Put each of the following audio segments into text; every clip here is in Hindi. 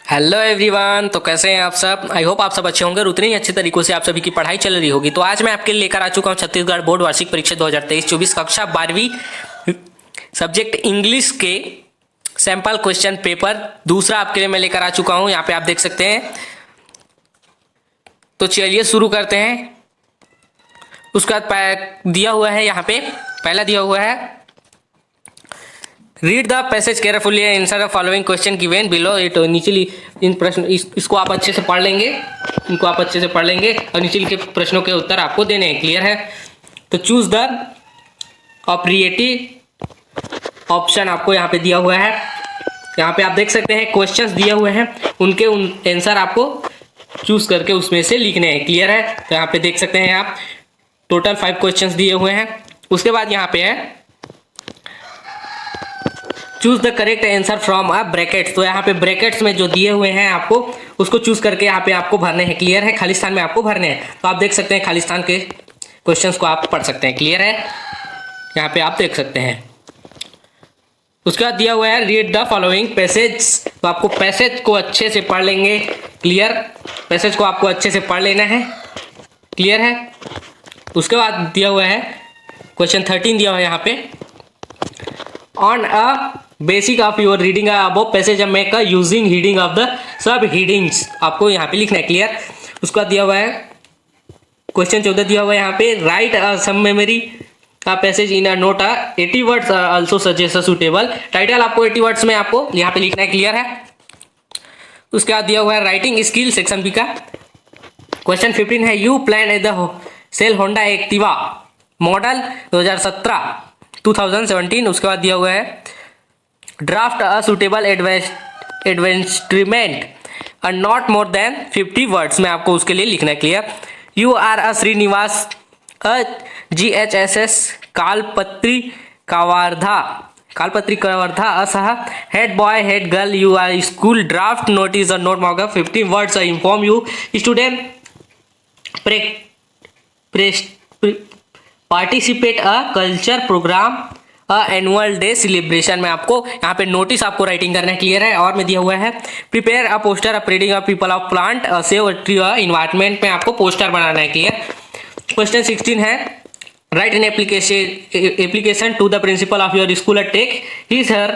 हेलो एवरीवन, तो कैसे हैं आप सब। आई होप आप सब अच्छे होंगे और उतने ही अच्छे तरीकों से आप सभी की पढ़ाई चल रही होगी। तो आज मैं आपके लिए लेकर आ चुका हूं छत्तीसगढ़ बोर्ड वार्षिक परीक्षा 2023-24 कक्षा 12वीं सब्जेक्ट इंग्लिश के सैंपल क्वेश्चन पेपर दूसरा आपके लिए मैं लेकर आ चुका हूं। यहाँ पे आप देख सकते हैं। तो चलिए शुरू करते हैं। उसका दिया हुआ है, यहाँ पे पहला दिया हुआ है, read the passage carefully and answer the following question given below it. नीचे इन प्रश्न इसको आप अच्छे से पढ़ लेंगे, इनको आप अच्छे से पढ़ लेंगे और नीचे लिखे प्रश्नों के उत्तर आपको देने हैं। क्लियर है। तो चूज द ऑपरेटिव ऑप्शन आपको यहाँ पे दिया हुआ है। यहाँ पे आप देख सकते हैं क्वेश्चंस दिए हुए हैं, उनके आंसर आपको चूज करके उसमें से लिखने हैं। क्लियर है। तो यहाँ पे देख सकते हैं आप टोटल 5 क्वेश्चंस दिए हुए हैं। उसके बाद यहाँ पे है choose the correct answer from a brackets. तो यहाँ पे ब्रैकेट्स में जो दिए हुए हैं आपको उसको चूज करके यहाँ पे आपको भरने हैं। क्लियर है। खाली स्थान में आपको भरने हैं। तो आप देख सकते हैं खाली स्थान के क्वेश्चंस को आप पढ़ सकते हैं। क्लियर है। यहाँ पे आप देख सकते हैं। उसके बाद दिया हुआ है रीड द फॉलोइंग पैसेज। तो आपको पैसेज को अच्छे से पढ़ लेंगे। क्लियर। पैसेज को आपको अच्छे से पढ़ लेना है। क्लियर है। उसके बाद दिया हुआ है क्वेश्चन 13 दिया हुआ है यहाँ पे, on a basic of your reading above passage make a using heading of the sub headings आपको यहाँ पे लिखना है। क्लियर। उसका दिया हुआ है क्वेश्चन 14 दिया हुआ है यहाँ पे, राइट अ सम मेमोरी का passage in a note 80 words also suggest suitable. Title आपको 80 वर्ड्स में आपको यहाँ पे लिखना है। क्लियर है। उसके बाद दिया हुआ है राइटिंग स्किल सेक्शन बी का क्वेश्चन 15 है, you plan at the sale Honda Activa model 2017। उसके बाद दिया हुआ है ड्राफ्ट अ सुटेबल एडवेंस्ट्रीमेंट और नॉट मोर देन 50 वर्ड्स में आपको उसके लिए लिखना है। Clear. You are a Srinivas a GHSS Kalpatri Kawardha as head boy head girl you are school draft notice और note mock 15 words inform you student participate a culture programme annual day celebration में आपको यहाँ पे नोटिस आपको राइटिंग करना है। क्लियर है। और में दिया हुआ है prepare a poster of reading of people of plant save tree environment में आपको पोस्टर बनाना है। क्लियर। क्वेश्चन 16 है, write an application to the principal of your school take his her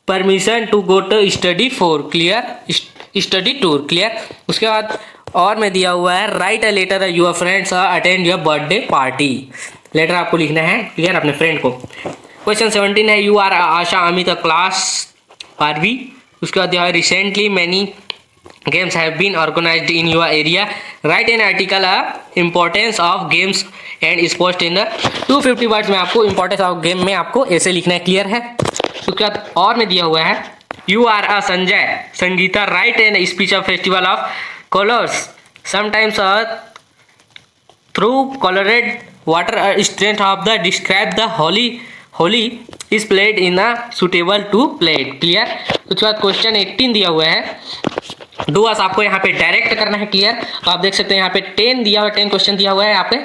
permission to go to study for. Clear. Study tour. Clear. उसके बाद और में दिया हुआ है write a letter your friends attend your birthday party. Letter आपको लिखना है। क्लियर। अपने फ्रेंड को। क्वेश्चन 17 है, you are Asha Amit class 12वीं। उसके बाद दिया है recently many games have been organised in your area, write an article importance of games and sports in the 250 words में आपको इंपॉर्टेंस ऑफ गेम में आपको ऐसे लिखना है। क्लियर है। उसके बाद और में दिया हुआ है you are a Sanjay Sangeeta write an speech of festival of colours sometimes through coloured water strength of the describe the Holi is played in a suitable to played. Clear. उसके बाद क्वेश्चन 18 दिया हुआ है, डूअस आपको यहाँ पे डायरेक्ट करना है। क्लियर। तो आप देख सकते हैं यहाँ पे 10 दिया हुआ है, 10 क्वेश्चन दिया हुआ है। यहाँ पे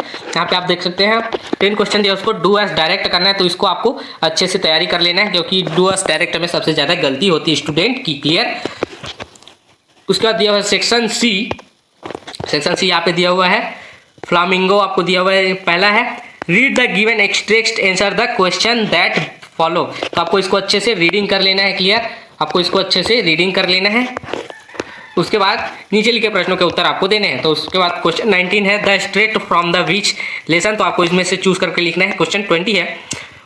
आप देख सकते हैं 10 क्वेश्चन दिया, उसको डूअस डायरेक्ट करना है। तो इसको आपको अच्छे से तैयारी कर लेना है, क्योंकि डूअस डायरेक्ट में सबसे ज़्यादा गलती होती है स्टूडेंट की। क्लियर। उसके बाद दिया हुआ है सेक्शन सी यहाँ पे दिया हुआ है फ्लामिंगो आपको दिया हुआ है। पहला है read the given extract answer the question that follow. तो आपको इसको अच्छे से रीडिंग कर लेना है। क्लियर। आपको इसको अच्छे से रीडिंग कर लेना है। उसके बाद नीचे लिखे प्रश्नों के उत्तर आपको देने हैं। तो उसके बाद क्वेश्चन 19 है, the straight from the which lesson. तो आपको इसमें से चूज करके लिखना है। क्वेश्चन 20 है,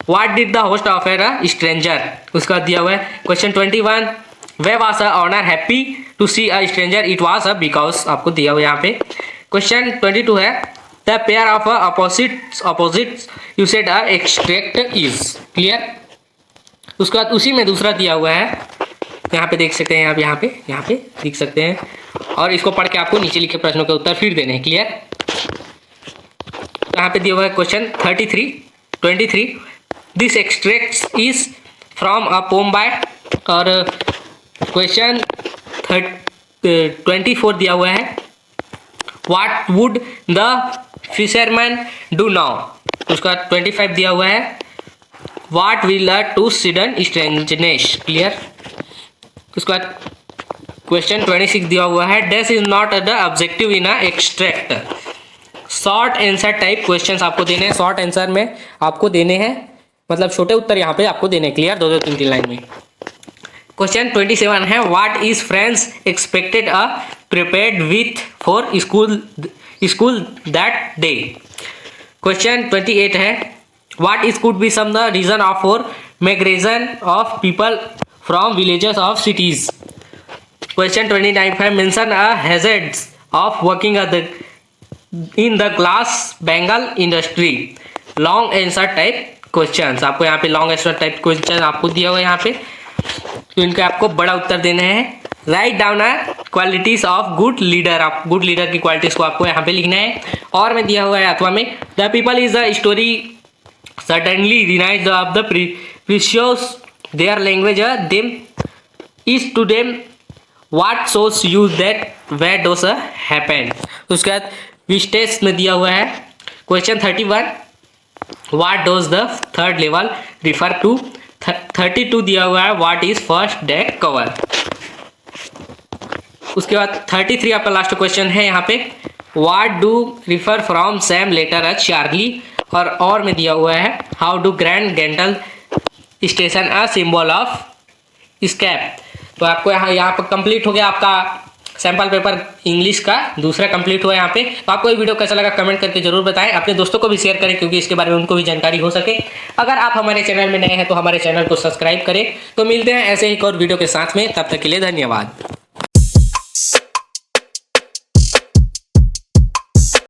what did the host offer a stranger. उसका दिया हुआ है question 21, way was a honour happy to see a stranger, it was a because आपको दिया हुआ है यहाँ पे। क्वेश्चन 22 है, the pair of opposites you said a extract is. Clear. उसके बाद उसी में दूसरा दिया हुआ है, यहाँ पे देख सकते हैं आप, यहाँ पे देख सकते हैं। और इसको पढ़ के आपको नीचे लिखे प्रश्नों के उत्तर फिर देने हैं। क्लियर। यहाँ पे दिया हुआ है question 23, this extract is from a poem by. और क्वेश्चन 24 दिया हुआ है, what would the fisherman do now. उसका 25 दिया हुआ है, what we learn to sudden strangeness. Clear. उसके बाद क्वेश्चन 26 दिया हुआ है, this is not the objective in a extract. Short answer type questions आपको देने हैं, शॉर्ट आंसर में आपको देने हैं, मतलब छोटे उत्तर यहाँ पे आपको देने। क्लियर। 2-2 3-3 लाइन में। क्वेश्चन 27 है, what is friends expected a prepared with for school that day. Question 28 है, what is could be some the reason of for migration of people from villages of cities. Question 29 है, mention a hazards of working in the glass bangle industry. Long answer type questions आपको यहाँ पे लॉन्ग आंसर टाइप क्वेश्चन आपको दिया हुआ है यहाँ पे, तो इनके आपको बड़ा उत्तर देने हैं। Write down qualities of good leader. आप गुड लीडर की क्वालिटीज को आपको यहाँ पे लिखना है। और में दिया हुआ है अथवा में, the people is the story suddenly रिनाइज of the precious their language them is to them what सोस use that where does happen. उसके बाद विस्टेस में दिया हुआ है question 31, what does the third level refer to. 32 दिया हुआ है, what is first deck cover. उसके बाद 33 आपका लास्ट क्वेश्चन है यहाँ पे, what do refer from Sam letter a Charlie. और में दिया हुआ है, how do grand gentle station a symbol of escape. तो आपको यहाँ पर कंप्लीट हो गया आपका सैम्पल पेपर इंग्लिश का दूसरा कंप्लीट हुआ यहाँ पे। तो आपको ये वीडियो कैसा लगा कमेंट करके जरूर बताएं, अपने दोस्तों को भी शेयर करें क्योंकि इसके बारे में उनको भी जानकारी हो सके। अगर आप हमारे चैनल में नए हैं तो हमारे चैनल को सब्सक्राइब करें। तो मिलते हैं ऐसे ही एक और वीडियो के साथ में, तब तक के लिए धन्यवाद।